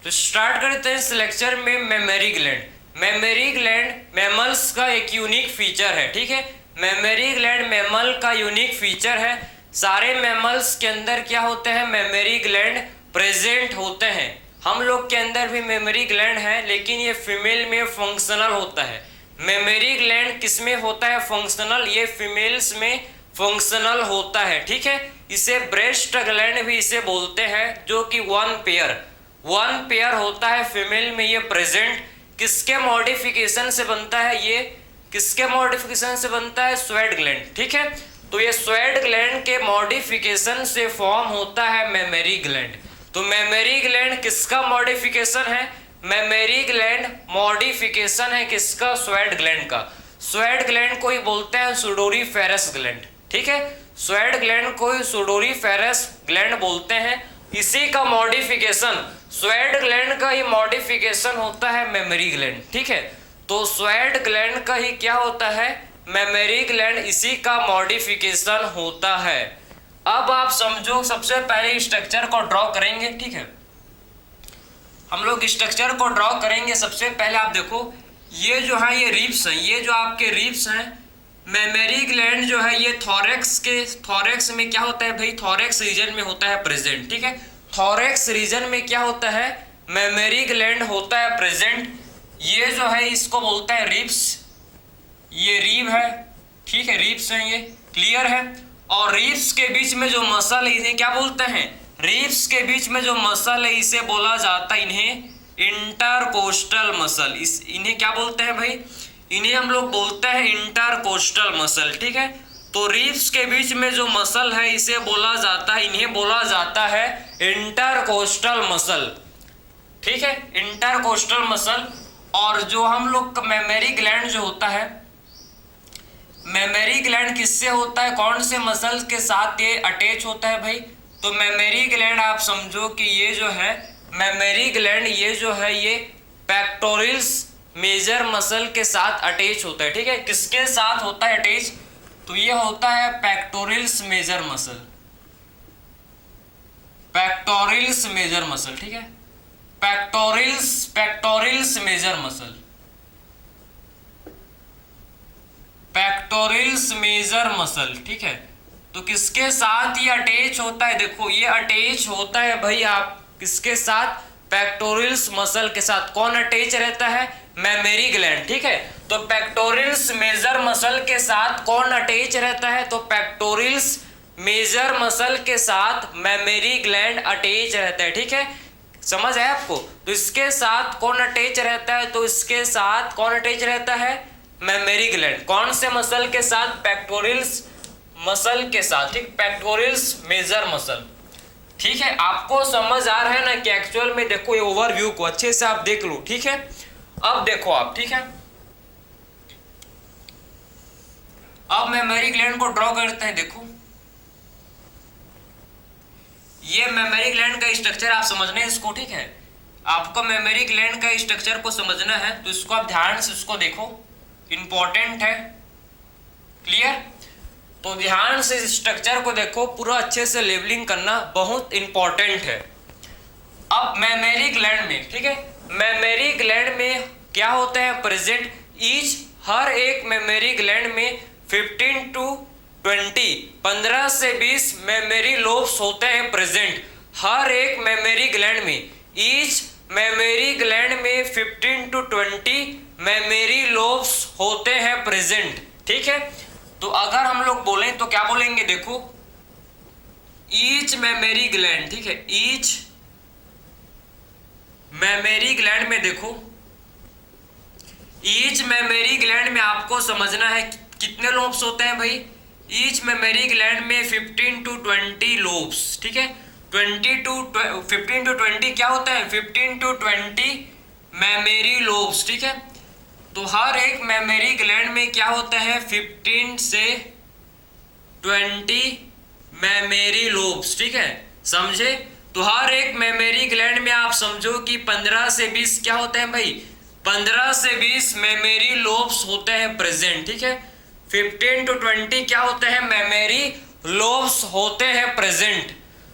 तो स्टार्ट करते हैं इस लेक्चर में memory gland. Memory gland mammals का एक यूनिक फीचर है, ठीक है। मेमोरी ग्लैंड मैमल का यूनिक फीचर है। सारे मैमल्स के अंदर क्या होते हैं, मेमोरी ग्लैंड प्रेजेंट होते हैं। हम लोग के अंदर भी मेमोरी ग्लैंड है, लेकिन ये फीमेल में फंक्शनल होता है। मेमोरी ग्लैंड किस में होता है फंक्शनल, ये फीमेल्स में फंक्शनल होता है, ठीक है। इसे ब्रेस्ट ग्लैंड भी इसे बोलते हैं, जो कि वन पेयर होता है फीमेल में ये प्रेजेंट। किसके मॉडिफिकेशन से बनता है, ये किसके मॉडिफिकेशन से बनता है, स्वेट ग्लैंड, ठीक है। तो ये स्वेट ग्लैंड के मॉडिफिकेशन से फॉर्म होता है मेमोरी ग्लैंड। तो मेमोरी ग्लैंड किसका मॉडिफिकेशन है, मेमोरी ग्लैंड मॉडिफिकेशन है किसका, स्वेट ग्लैंड का। स्वेट ग्लैंड को ही बोलते हैं सुडोरीफेरस ग्लैंड, ठीक है। स्वेट ग्लैंड को ही सुडोरीफेरस ग्लैंड बोलते हैं। इसी का मॉडिफिकेशन, स्वेट ग्लैंड का ही मॉडिफिकेशन होता है मेमोरी ग्लैंड, ठीक है। तो स्वेट ग्लैंड का ही क्या होता है, मेमोरी ग्लैंड, इसी का मॉडिफिकेशन होता है। अब आप समझो, सबसे पहले स्ट्रक्चर को ड्रॉ करेंगे, ठीक है। हम लोग स्ट्रक्चर को ड्रॉ करेंगे। सबसे पहले आप देखो, ये जो है ये रिब्स हैं, ये जो आपके रिब्स हैं, मेमोरी ग्लैंड जो है ये थॉरेक्स में क्या होता है भाई, थॉरेक्स रीजन में होता है प्रेजेंट, ठीक है। थॉरेक्स रीजन में क्या होता है, मेमोरी ग्लैंड होता है प्रेजेंट। ये जो है इसको बोलते हैं रिब्स, ये रिब है, ठीक है, रिब्स हैं, ये क्लियर है। और रिब्स के बीच में जो मसल है इन्हें क्या बोलते हैं, रिब्स के बीच में जो मसल है इसे बोला जाता है इन्हें इंटरकोस्टल मसल। इन्हें क्या बोलते हैं भाई, इन्हें हम लोग बोलते हैं इंटरकोस्टल मसल, ठीक है। तो रिब्स के बीच में जो मसल है इसे बोला जाता है, इन्हें बोला जाता है इंटरकोस्टल मसल, ठीक है, इंटरकोस्टल मसल। और जो हम लोग का मेमोरी ग्लैंड जो होता है, मेमोरी ग्लैंड किससे होता है, कौन से मसल के साथ ये अटैच होता है भाई। तो मेमोरी ग्लैंड आप समझो कि ये जो है मेमोरी ग्लैंड, ये जो है ये पेक्टोरल्स मेजर मसल के साथ अटैच होता है, ठीक है। किसके साथ होता है अटैच, तो ये होता है pectorals major muscle, pectorals major muscle, ठीक है, pectorals major muscle, pectorals major muscle, ठीक है। तो किसके साथ ये अटैच होता है, देखो ये अटैच होता है भाई आप किसके साथ, पेक्टोरल्स मसल के साथ। कौन अटैच रहता है, मेमोरी ग्लैंड, ठीक है। तो पेक्टोरल्स मेजर मसल के साथ कौन अटैच रहता है, तो पेक्टोरल्स मेजर मसल के साथ मेमोरी ग्लैंड अटैच रहता है, ठीक है। समझ है आपको। तो इसके साथ कौन अटैच रहता है, तो इसके साथ कौन अटैच रहता है, मेमोरी ग्लैंड। कौन से मसल के साथ, पेक्टोरल्स मसल के साथ, ठीक, पेक्टोरल्स मेजर मसल, ठीक है। आपको समझ आ रहा है ना कि एक्चुअल में देखो ये ओवरव्यू को अच्छे से आप देख लो, ठीक है। अब देखो आप, ठीक है, अब मेमोरी ग्लैंड को ड्रॉ करते हैं। देखो ये मेमोरी ग्लैंड का स्ट्रक्चर आप समझना है इसको, ठीक है। आपको मेमोरी ग्लैंड का स्ट्रक्चर को समझना है, तो इसको आप ध्यान से इसको देखो, इंपॉर्टेंट है, क्लियर। तो ध्यान से स्ट्रक्चर को देखो, पूरा अच्छे से लेबलिंग करना बहुत इंपॉर्टेंट है। अब मेमोरी ग्लैंड में, ठीक है, मेमोरी ग्लैंड में क्या होता है प्रेजेंट, हर एक मेमोरी ग्लैंड में 15 से 20 मेमोरी लोब्स होते हैं प्रेजेंट। हर एक मेमोरी ग्लैंड में, ईच मेमोरी ग्लैंड में 15 to 20 मेमोरी लोब्स होते हैं प्रेजेंट, ठीक है। तो अगर हम लोग बोलें तो क्या बोलेंगे, देखो ईच मेमोरी ग्लैंड, ठीक है, ईच मेमोरी ग्लैंड में देखो, ईच मेमोरी ग्लैंड में आपको समझना है कितने लोब्स होते हैं भाई, ईच मेमोरी ग्लैंड में 15 to 20 लोब्स, ठीक है। 15 to 20 क्या होता है, 15 to 20 मेमोरी लोब्स, ठीक है। तो हर एक मेमोरी ग्लैंड में क्या होता है, 15 से 20 मेमोरी लोब्स, ठीक है, समझे। तो हर एक मेमोरी ग्लैंड में आप समझो कि 15 से 20 क्या होते हैं भाई, 15 से 20 मेमोरी लोब्स होते हैं प्रेजेंट, ठीक है। 15 to 20 क्या होते हैं, मेमोरी लोब्स होते हैं प्रेजेंट।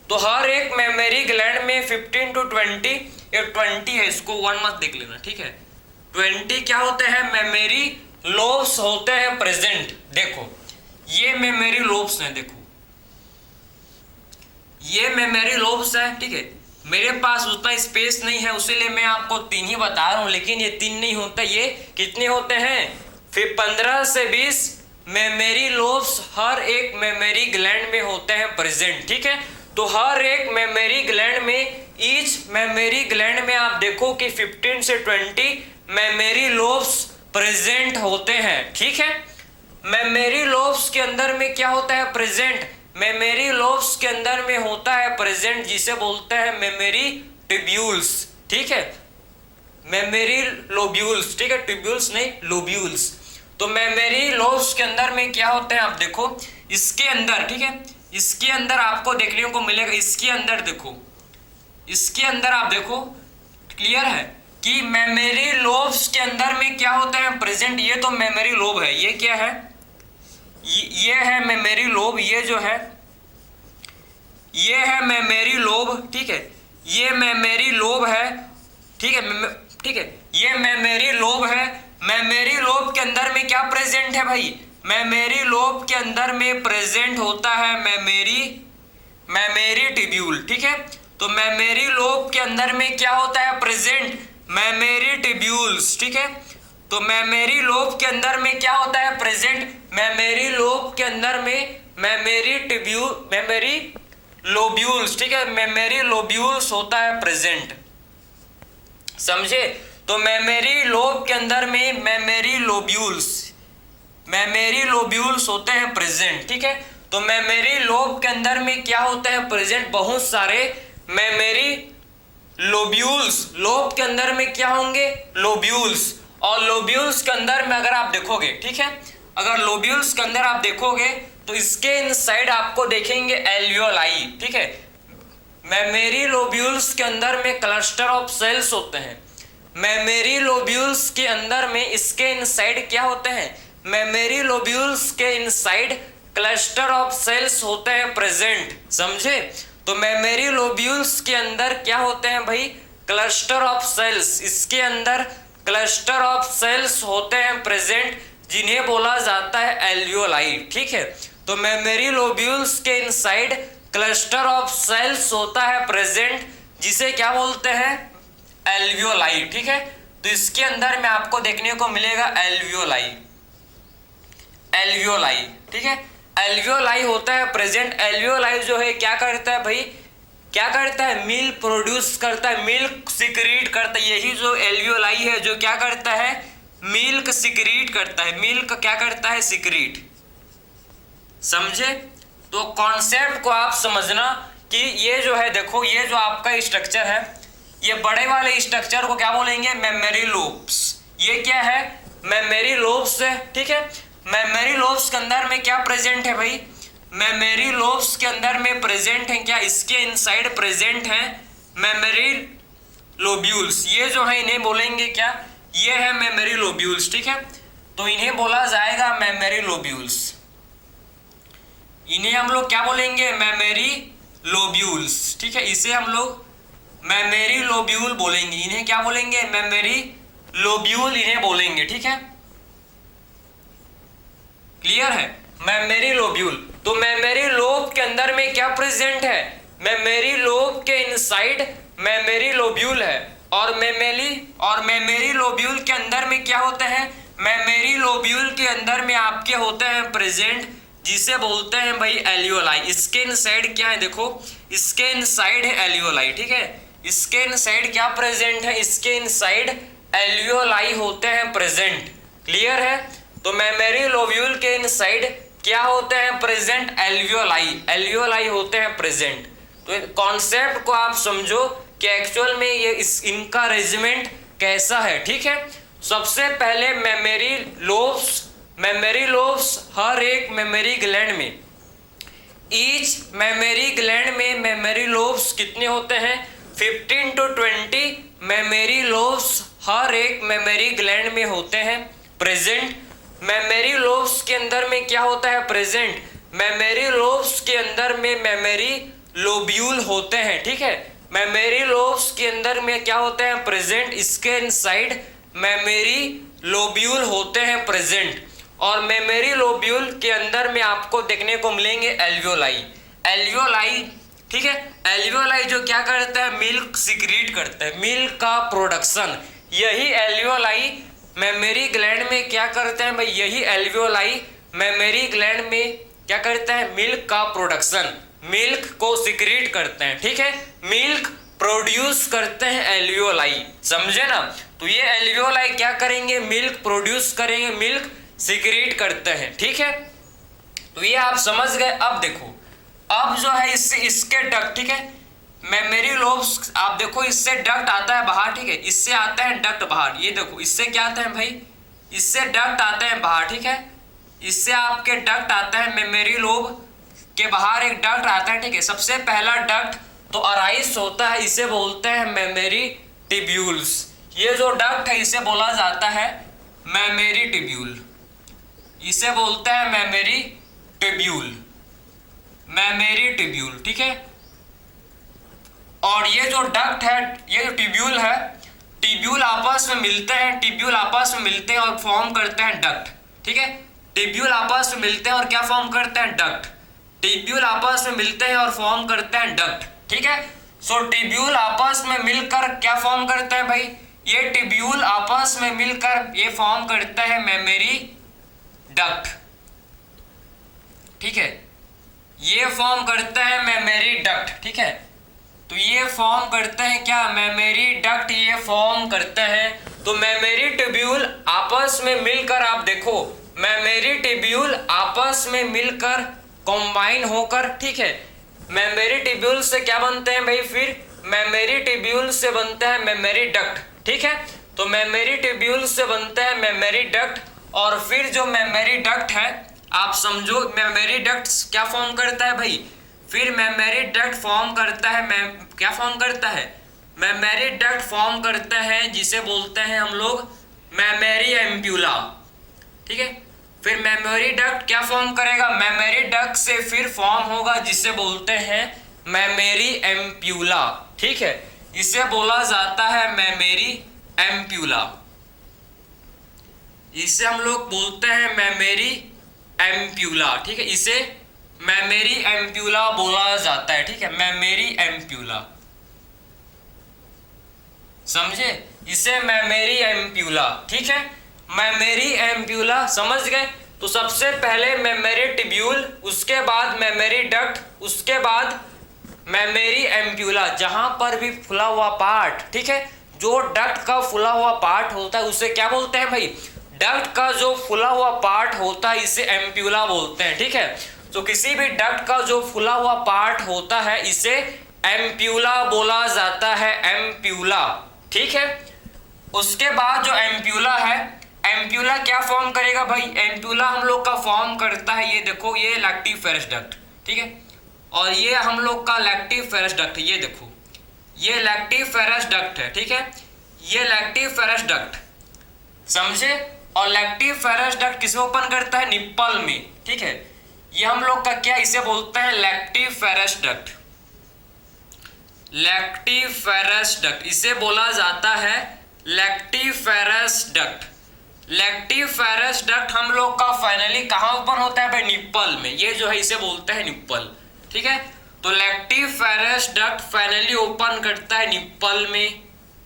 तो हर एक मेमोरी ग्लैंड में 15 to 20 ये 20 है, इसको 1 मत देख लेना, ठीक है। 20 क्या होते हैं, मेमोरी लोब्स होते हैं प्रेजेंट। देखो ये मेमोरी लोब्स हैं, देखो ये मेमोरी लोब्स है, ठीक है। मेरे पास उतना स्पेस नहीं है, उसीलिए मैं आपको 3 ही बता रहा हूं, लेकिन ये 3 नहीं होता, ये कितने होते हैं, फिर 15 से 20 मेमोरी लोब्स हर एक मेमोरी ग्लैंड में होते हैं प्रेजेंट, ठीक है। तो हर एक मेमोरी ग्लैंड में, ईच मेमोरी ग्लैंड में आप देखो कि 15 से 20 मेमोरी लोब्स प्रेजेंट होते हैं, ठीक है। मेमोरी लोब्स के अंदर में क्या होता है, प्रेजेंट। मेमोरी लोब्स के अंदर में होता है प्रेजेंट, जिसे बोलते हैं मेमोरी ट्यूब्यूल्स, ठीक है। मेमोरी लोब्यूल्स, ठीक है, ट्यूब्यूल्स नहीं, लोब्यूल्स। तो मेमोरी लोब्स के अंदर में क्या होते हैं, आप देखो इसके अंदर, ठीक है, इसके अंदर आपको देखने को मिलेगा, इसके अंदर देखो, इसके अंदर आप देखो, क्लियर है कि मेमोरी लोब्स के अंदर में क्या होता है प्रेजेंट। ये तो मेमोरी लोब है, ये क्या है, ये है मेमोरी लोब, ये जो है ये है मेमोरी लोब, ठीक है, ये मेमोरी लोब है, ठीक है, ठीक है, ये मेमोरी लोब है। मेमोरी लोब के अंदर में क्या प्रेजेंट है भाई, मेमोरी लोब के अंदर में प्रेजेंट होता है मेमोरी ट्यूब्यूल, ठीक है। तो मेमोरी लोब के अंदर में क्या होता है प्रेजेंट, मेमोरी ट्यूब्यूल्स, ठीक है। तो मेमोरी लोब के अंदर में क्या होता है प्रेजेंट, मेमोरी लोब के अंदर में मेमोरी लोब्यूल्स, ठीक है, मेमोरी लोब्यूल्स होता है प्रेजेंट, समझे। तो मेमोरी लोब के अंदर में मेमोरी लोब्यूल्स होते हैं प्रेजेंट, ठीक है। तो मेमोरी लोब के अंदर में क्या होता है प्रेजेंट, बहुत सारे मेमोरी लोब्यूल्स। लोब के अंदर में क्या होंगे, लोब्यूल्स। और लोब्यूल्स के अंदर में अगर आप देखोगे, ठीक है, अगर लोब्यूल्स के अंदर आप देखोगे तो इसके इनसाइड आपको देखेंगे एल्वियोलाई, ठीक है। मेमोरी लोब्यूल्स के अंदर में क्लस्टर ऑफ सेल्स होते हैं। मेमोरी लोब्यूल्स के अंदर में इसके इनसाइड क्या होते हैं, मेमोरी लोब्यूल्स के इनसाइड क्लस्टर ऑफ सेल्स होते हैं प्रेजेंट, समझे। तो मेमोरी लोब्यूल्स के अंदर क्या होते हैं भाई, क्लस्टर ऑफ सेल्स, इसके अंदर क्लस्टर ऑफ सेल्स होते हैं प्रेजेंट, जिन्हें बोला जाता है एल्वियोलाई, ठीक है। तो मेमोरी लोब्यूल्स के इनसाइड क्लस्टर ऑफ सेल्स होता है प्रेजेंट, जिसे क्या बोलते हैं, एल्वियोलाई, ठीक है। तो इसके अंदर में आपको देखने को मिलेगा एल्वियोलाई, ठीक है, एल्वियोलाई होता है प्रेजेंट। एल्वियोलाई जो है क्या करता है भाई, क्या करता है, मिल्क प्रोड्यूस करता है, मिल्क सिक्रीट करता है। यही जो एल्वियोलाई है जो क्या करता है, मिल्क सिक्रीट करता है, मिल्क क्या करता है, सिक्रीट, समझे। तो कॉन्सेप्ट को आप समझना कि ये जो है, देखो ये जो आपका स्ट्रक्चर है, ये बड़े वाले स्ट्रक्चर को क्या बोलेंगे, मेमोरी लोब्स। ये क्या है, मेमोरी लोब्स है, ठीक है। मेमोरी लोब्स के अंदर में क्या प्रेजेंट है भाई, मेमोरी लोब्स के अंदर में प्रेजेंट है क्या, इसके इनसाइड प्रेजेंट है मेमोरी लोब्यूल्स। ये जो है इन्हें बोलेंगे क्या, ये है मेमोरी लोब्यूल्स, ठीक है। तो इन्हें बोला जाएगा मेमोरी लोब्यूल्स, इन्हें हम लोग क्या बोलेंगे, मेमोरी लोब्यूल्स, ठीक है। इसे हम लोग मेमोरी लोब्यूल बोलेंगे, इन्हें क्या बोलेंगे, मेमोरी लोब्यूल इन्हें बोलेंगे, ठीक है, क्लियर है, मेमोरी लोब्यूल। तो मेमोरी लोब के अंदर में क्या प्रेजेंट है, मेमोरी लोब के इनसाइड मेमोरी लोब्यूल है, और मेमोरी लोब्यूल के अंदर में क्या होता है, मेमोरी लोब्यूल के अंदर में आपके होते हैं प्रेजेंट, जिसे बोलते हैं भाई एल्वियोलाई। इसके इनसाइड क्या है, देखो इसके इनसाइड है एल्वियोलाई, ठीक है, इसके इनसाइड क्या प्रेजेंट है, इसके इनसाइड एल्वियोलाई होते हैं प्रेजेंट, क्लियर है। तो मेमोरी लोब्यूल के इनसाइड क्या होते हैं प्रेजेंट, एल्वियोलाई होते हैं प्रेजेंट। तो कॉन्सेप्ट को आप समझो कि एक्चुअल में ये इनका अरेंजमेंट कैसा है, ठीक है। सबसे पहले मेमोरी लोब्स हर एक मेमोरी ग्लैंड में, ईच मेमोरी ग्लैंड में मेमोरी लोब्स कितने होते हैं, 15 to 20 मेमोरी लोब्स हर एक मेमोरी ग्लैंड में होते हैं प्रेजेंट। मेमोरी लोब्स के अंदर में क्या होता है प्रेजेंट, मेमोरी लोब्स के अंदर में मेमोरी लोब्यूल होते हैं, ठीक है। मेमोरी लोब्स के अंदर में क्या होते हैं प्रेजेंट, इसके इनसाइड मेमोरी लोब्यूल होते हैं प्रेजेंट। और मेमोरी लोब्यूल के अंदर में आपको देखने को मिलेंगे एल्वियोलाई। एल्वियोलाई, ठीक है, एल्वियोलाई जो क्या करता है, मिल्क सिक्रीट करता है, मिल्क का प्रोडक्शन। यही एल्वियोलाई मेमोरी ग्लैंड में क्या करते हैं भाई, यही एल्वियोलाई मेमोरी ग्लैंड में क्या करता है, मिल्क का प्रोडक्शन, मिल्क को सिक्रीट करते हैं, ठीक है, मिल्क प्रोड्यूस करते हैं एल्वियोलाई, समझे ना। तो ये एल्वियोलाई क्या करेंगे, मिल्क प्रोड्यूस करेंगे, मिल्क सिक्रीट करते हैं, ठीक है। तो ये आप समझ गए। अब देखो, अब जो है इससे इसके डक्ट, ठीक है, मेमोरी लोब्स, आप देखो इससे डक्ट आता है बाहर, ठीक है, इससे आता है डक्ट बाहर। ये देखो इससे क्या आता है भाई, इससे डक्ट आते हैं बाहर, ठीक है, इससे आपके डक्ट आता है, मेमोरी लोब के बाहर एक डक्ट आता है, ठीक है। सबसे पहला डक्ट तो अराइज होता है, इसे बोलते हैं मेमोरी टिब्यूल्स। ये जो डक्ट है इसे बोला जाता है मेमोरी टिब्यूल, इसे बोलते हैं मेमोरी टिब्यूल, मेमोरी टिब्यूल, ठीक है। और ये जो डक्ट है, ये जो टिब्यूल है, टिब्यूल आपस में मिलते हैं, टिब्यूल आपस में मिलते हैं और फॉर्म करते हैं डक्ट, ठीक है। टिब्यूल आपस में मिलते हैं और क्या फॉर्म करते हैं, डक्ट। टिब्यूल आपस में मिलते हैं और फॉर्म करते हैं डक्ट, ठीक है। सो टिब्यूल आपस में मिलकर क्या फॉर्म करते हैं भाई, ये टिब्यूल आपस में मिलकर ये फॉर्म करता है मेमोरी डक्ट, ठीक है, ये फॉर्म करता है मेमोरी डक्ट, ठीक है। तो ये फॉर्म करते हैं क्या, मेमोरी डक्ट, ये फॉर्म करते हैं। तो मेमोरी टिब्यूल आपस में मिलकर, आप देखो मेमोरी टिब्यूल आपस में मिलकर कंबाइन होकर, ठीक है, मेमोरी टिब्यूल से क्या बनते हैं भाई, फिर मेमोरी टिब्यूल से बनता है मेमोरी डक्ट, ठीक है। तो मेमोरी टिब्यूल से बनता है मेमोरी डक्ट, और फिर जो मेमोरी डक्ट है, आप समझो मेमोरी डक्ट क्या फॉर्म करता है भाई, फिर मेमोरी डक्ट फॉर्म करता है, क्या फॉर्म करता है, मेमोरी डक्ट फॉर्म करता है, जिसे बोलते हैं हम लोग मेमोरी एम्प्यूला, ठीक है। फिर मेमोरी डक्ट क्या फॉर्म करेगा, मेमोरी डक्ट से फिर फॉर्म होगा जिसे बोलते हैं मेमोरी एम्प्यूला, ठीक है, इसे बोला जाता है मेमोरी एम्प्यूला, इसे हम लोग बोलते हैं मेमोरी एम्प्यूला, ठीक है, इसे मेमोरी एम्प्यूला बोला जाता है, ठीक है, मेमोरी एम्प्यूला, समझे, इसे मेमोरी एम्प्यूला, ठीक है, मेमोरी एम्प्यूला, समझ गए। तो सबसे पहले मेमोरी टिब्यूल, उसके बाद मेमोरी डक्ट, उसके बाद मेमोरी एम्प्यूला, जहां पर भी फुला हुआ पार्ट, ठीक है, जो डक्ट का फुला हुआ पार्ट होता है उसे क्या बोलते हैं भाई, डक्ट का जो फुला हुआ पार्ट होता है इसे एम्प्यूला बोलते हैं, ठीक है। तो किसी भी डक्ट का जो फुला हुआ पार्ट होता है इसे एम्प्यूला बोला जाता है, एम्प्यूला, ठीक है। उसके बाद जो एम्प्यूला है, एम्प्यूला क्या फॉर्म करेगा भाई, एम्प्यूला हम लोग का फॉर्म करता है, ये देखो ये लैक्टिफेरस डक्ट, ठीक है, और ये हम लोग का लैक्टिफेरस डक्ट, ये देखो ये लैक्टिफेरस डक्ट है, ठीक है, ये लैक्टिफेरस डक्ट, समझे। और लैक्टिफेरस डक्ट किसमें ओपन करता है, निप्पल में, ठीक है, ये हम लोग का क्या, इसे बोलते हैं लैक्टिफेरस डक्ट, लैक्टिफेरस डक्ट, इसे बोला जाता है लैक्टिफेरस डक्ट। लैक्टिफेरस डक्ट हम लोग का फाइनली कहाँ ओपन होता है भाई, निप्पल में, ये जो है इसे बोलते हैं निप्पल, ठीक है। तो लैक्टिफेरस डक्ट फाइनली ओपन करता है निप्पल में,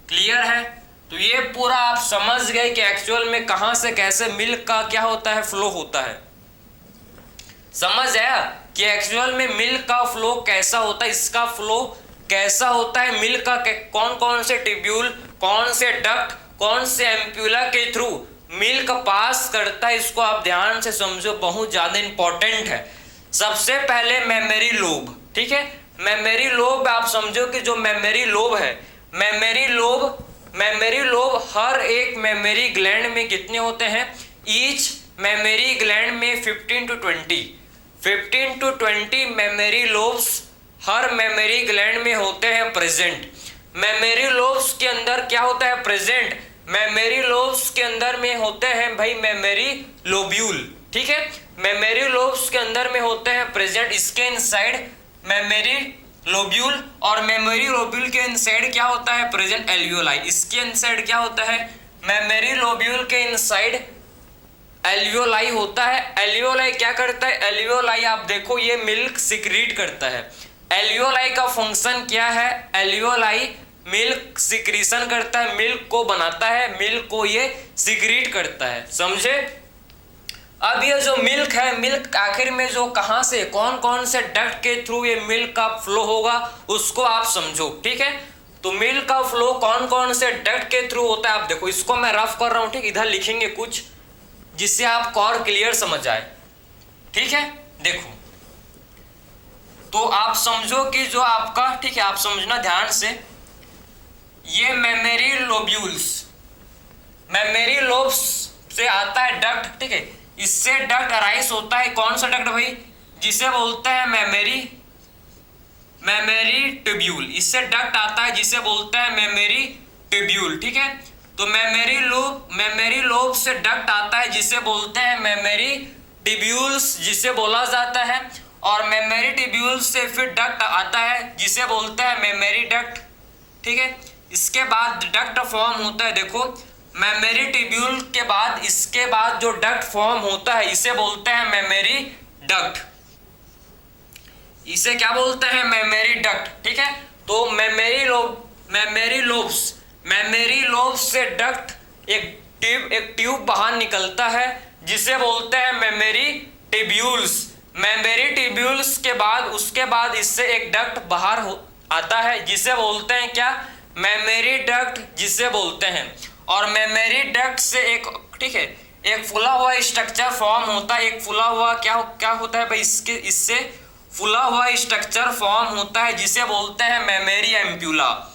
क्लियर है। तो ये पूरा आप समझ गए कि एक्चुअल में कहां से कैसे मिल्क का क्या होता है, फ्लो होता है, समझ आया कि एक्चुअल में मिल्क का फ्लो कैसा होता है, इसका फ्लो कैसा होता है, मिल्क का कौन कौन से टिब्यूल, कौन से डक्ट, कौन से एम्प्यूला के थ्रू मिल्क पास करता है, इसको आप ध्यान से समझो, बहुत ज्यादा इंपॉर्टेंट है। सबसे पहले मेमोरी लोब, ठीक है, मेमोरी लोब आप समझो कि जो मेमोरी लोब है, मेमोरी लोब हर एक मेमोरी ग्लैंड में कितने होते हैं, ईच मेमोरी ग्लैंड में 15 to 20 memory lobes her memory gland में होते हैं प्रेजेंट। मेमोरी लोब्स के अंदर क्या होता है प्रेजेंट, मेमोरी लोब्स के अंदर में होते हैं भाई मेमोरी लोब्यूल, ठीक है, मेमोरी लोब्स के अंदर में होते हैं प्रेजेंट, इसके इनसाइड मेमोरी लोब्यूल, और मेमोरी लोब्यूल के इनसाइड क्या होता है, प्रेजेंट एल्वियोलाई। इसके इनसाइड क्या होता है, मेमोरी लोब्यूल के इनसाइड एल्वियोलाई होता है। एल्वियोलाई क्या करता है, एल्वियोलाई आप देखो ये मिल्क सिक्रीट करता है। एल्वियोलाई का फंक्शन क्या है, एल्वियोलाई मिल्क सिक्रीशन करता है, मिल्क को बनाता है, मिल्क को ये सिक्रीट करता है, समझे। अब ये जो मिल्क है, मिल्क आखिर में जो कहाँ से कौन कौन से डक्ट के थ्रू ये मिल्क का फ्लो होगा उसको आप समझो, ठीक है। तो मिल्क का फ्लो कौन कौन से डक्ट के थ्रू होता है आप देखो, इसको मैं रफ कर रहा हूँ, ठीक, इधर लिखेंगे कुछ जिससे आपको और क्लियर समझ आए, ठीक है। देखो तो आप समझो कि जो आपका, ठीक है, आप समझना ध्यान से, ये मेमोरी लोब्यूल्स, मेमोरी लोब्स से आता है डक्ट, ठीक है, इससे डक्ट अराइज होता है। कौन सा डक्ट भाई, जिसे बोलते हैं मेमोरी ट्यूब्यूल, इससे डक्ट आता है जिसे बोलते हैं मेमोरी ट्यूब्यूल, ठीक है। तो मेमोरी लोब से डक्ट आता है जिसे बोलते हैं मेमोरी ट्यूब्यूल्स, जिसे बोला जाता है, और मेमोरी ट्यूब्यूल्स से फिर डक्ट आता है जिसे बोलते हैं मेमोरी डक्ट, ठीक है। इसके बाद डक्ट फॉर्म होता है, देखो मेमोरी ट्यूब्यूल के बाद इसके बाद जो डक्ट फॉर्म होता है इसे बोलते हैं मेमोरी डक्ट, इसे क्या बोलते हैं, मेमोरी डक्ट, ठीक है। तो मेमोरी लोब्स से डक्ट एक ट्यूब बाहर निकलता है जिसे बोलते हैं मेमोरी ट्यूब्यूल्स। मेमोरी ट्यूब्यूल्स के बाद उसके बाद इससे एक डक्ट बाहर आता है जिसे बोलते हैं क्या, मेमोरी डक्ट, जिसे बोलते हैं। और मेमोरी डक्ट से एक, ठीक है, एक फुला हुआ स्ट्रक्चर फॉर्म होता है। एक फुला हुआ क्या होता है भाई, इससे फुला हुआ स्ट्रक्चर फॉर्म होता है जिसे बोलते हैं मेमोरी एम्प्यूला,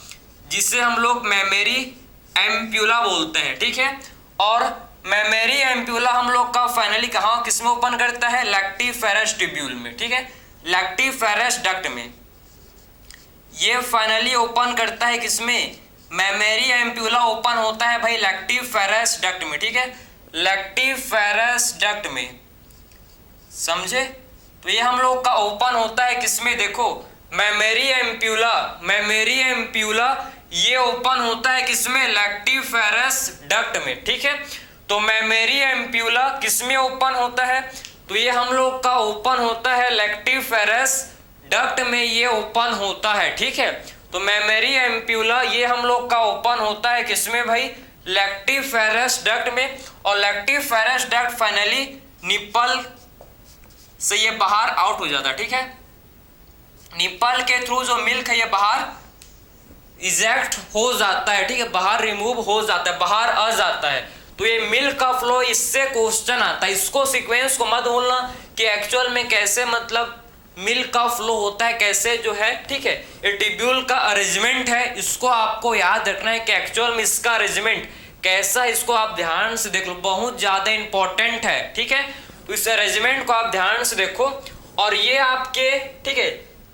जिसे हम लोग मेमोरी एम्प्यूला बोलते हैं, ठीक है। और मेमोरी एम्प्यूला हम लोग का फाइनली कहाँ किसमें ओपन करता है, लैक्टिफेरस ट्यूब्यूल में, ठीक है, लैक्टिफेरस डक्ट में ये फाइनली ओपन करता है, किसमें, मेमोरी एम्प्यूला ओपन होता है भाई लैक्टिफेरस डक्ट में, ठीक है, लैक्टिफेरस डक्ट में, समझे। तो ये हम लोग का ओपन होता है किसमें, देखो मेमोरी एम्प्यूला ये ओपन होता है किसमें, लैक्टिफेरस डक्ट में, ठीक है। तो मेमोरी एम्प्यूला किसमें ओपन होता है, तो ये हम लोग का ओपन होता है लैक्टिफेरस डक्ट में, ये ओपन होता है, ठीक है। तो मेमोरी एम्प्यूला ये हम लोग का ओपन होता है किसमें भाई, लैक्टिफेरस डक्ट में। और लैक्टिफेरस डक्ट फाइनली निप्पल से ये बाहर आउट हो जाता है, ठीक है। निप्पल के थ्रू जो मिल्क है ये बाहर इजेक्ट हो जाता है, ठीक है, बाहर रिमूव हो जाता है, बाहर आ जाता है। तो ये मिल्क का फ्लो, इससे क्वेश्चन आता है, इसको सीक्वेंस को मत भूलना कि एक्चुअल में कैसे मतलब मिल्क का फ्लो होता है, कैसे जो है, ठीक है, ये ट्यूब्यूल का अरेंजमेंट है, इसको आपको याद रखना है कि एक्चुअल में इसका अरेंजमेंट कैसा, इसको आप ध्यान से देख लो, बहुत ज्यादा इंपॉर्टेंट है, ठीक है। तो इस अरेंजमेंट को आप ध्यान से देखो। और ये आपके, ठीक है,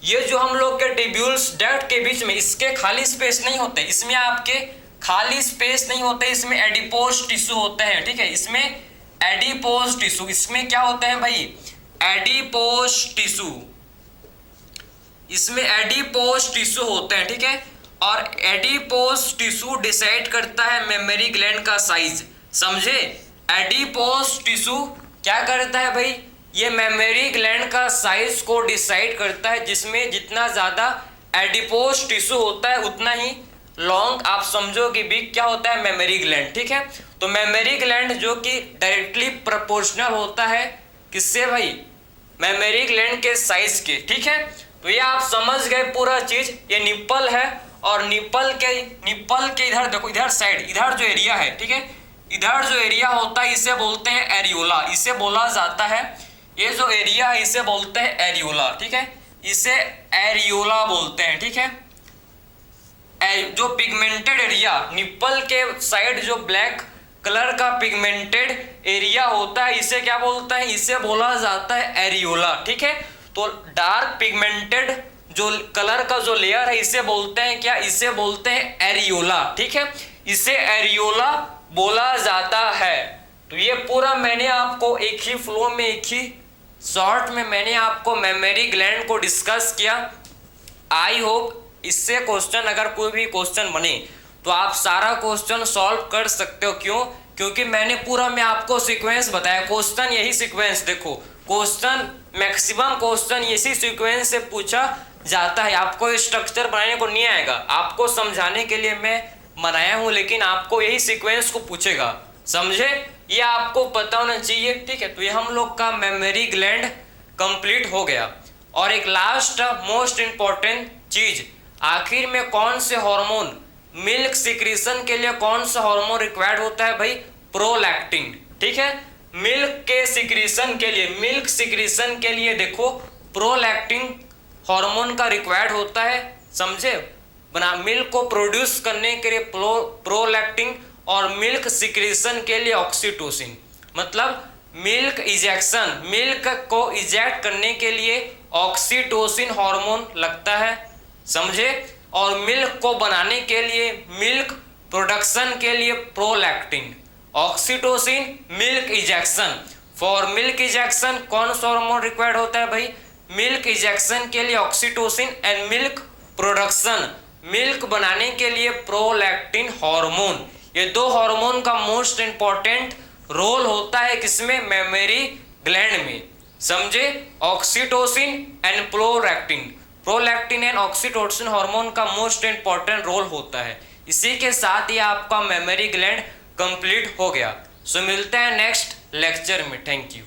ये जो हम लोग के ट्यूब्यूल्स डक्ट के बीच में इसके खाली स्पेस नहीं होते, इसमें आपके खाली स्पेस नहीं होते, इसमें एडिपोज टिश्यू होते हैं, ठीक है, इसमें एडिपोज टिश्यू, इसमें क्या होते हैं भाई, एडिपोज टिश्यू, इसमें एडिपोज टिश्यू होते हैं, ठीक है। और एडिपोज टिश्यू डिसाइड करता है मेमोरी ग्लैंड का साइज, समझे। एडिपोज टिश्यू क्या करता है भाई, ये मेमोरी ग्लैंड का साइज को डिसाइड करता है, जिसमें जितना ज्यादा एडिपोज टिश्यू होता है उतना ही लॉन्ग, आप समझो कि बिग क्या होता है, मेमोरी ग्लैंड, ठीक है। तो मेमोरी ग्लैंड जो कि डायरेक्टली प्रोपोर्शनल होता है किससे भाई, मेमोरी ग्लैंड के साइज के, ठीक है। तो ये आप समझ गए पूरा चीज। ये निप्पल है, और निप्पल के इधर देखो, इधर साइड, इधर जो एरिया है, ठीक है, इधर जो एरिया होता है इसे बोलते हैं एरियोला, इसे बोला जाता है, ये जो एरिया है इसे बोलते हैं एरियोला, ठीक है, इसे एरियोला बोलते हैं, ठीक है। जो पिगमेंटेड एरिया, निप्पल के साइड जो ब्लैक कलर का पिगमेंटेड एरिया होता है इसे क्या बोलता है, इसे बोला जाता है एरियोला, ठीक है। तो डार्क पिगमेंटेड जो कलर का जो लेयर है इसे बोलते हैं क्या, इसे बोलते हैं एरियोला, ठीक है, इसे एरियोला बोला जाता है। तो ये पूरा मैंने आपको एक ही फ्लो में, एक ही शॉर्ट में मैंने आपको मेमोरी ग्लैंड को डिस्कस किया। आई होप इससे क्वेश्चन, अगर कोई भी क्वेश्चन बने तो आप सारा क्वेश्चन सॉल्व कर सकते हो। क्यों? क्योंकि मैंने पूरा मैं आपको सीक्वेंस बताया। क्वेश्चन यही सीक्वेंस, देखो क्वेश्चन मैक्सिमम क्वेश्चन इसी सीक्वेंस से पूछा जाता है। आपको स्ट्रक्चर बनाने को नहीं आएगा, आपको समझाने के लिए मैं बनाया हूं, लेकिन आपको यही सीक्वेंस को पूछेगा, समझे? ये आपको पता होना चाहिए, ठीक है। तो ये हम लोग का मेमोरी ग्लैंड कंप्लीट हो गया। और एक लास्ट मोस्ट इंपॉर्टेंट चीज, आखिर में कौन से हार्मोन, मिल्क सिक्रीशन के लिए कौन सा हार्मोन रिक्वायर्ड होता है भाई? प्रोलैक्टिन, ठीक है। मिल्क के सिक्रीशन के लिए, मिल्क सिक्रीशन के लिए देखो प्रोलैक्टिन हार्मोन का रिक्वायर्ड होता है, समझे? बना मिल्क को प्रोड्यूस करने के लिए प्रोलैक्टिन, और मिल्क सिक्रीशन के लिए ऑक्सीटोसिन। मतलब मिल्क इजेक्शन, मिल्क को इजेक्ट करने के लिए ऑक्सीटोसिन हार्मोन लगता है, समझे? और मिल्क को बनाने के लिए, मिल्क प्रोडक्शन के लिए prolactin, oxytocin, milk ejection. For milk ejection कौन सा हार्मोन रिक्वायर्ड होता है भाई? मिल्क इजेक्शन के लिए oxytocin, and milk production, milk बनाने के लिए प्रोलैक्टिन हार्मोन। ये दो हार्मोन का मोस्ट इंपॉर्टेंट रोल होता है किसमें? मेमोरी ग्लैंड में, समझे? Oxytocin and prolactin, prolactin and oxytocin hormone का मोस्ट इंपॉर्टेंट रोल होता है। इसी के साथ ही आपका मेमोरी ग्लैंड कंप्लीट हो गया। सो मिलते हैं नेक्स्ट लेक्चर में। Thank you.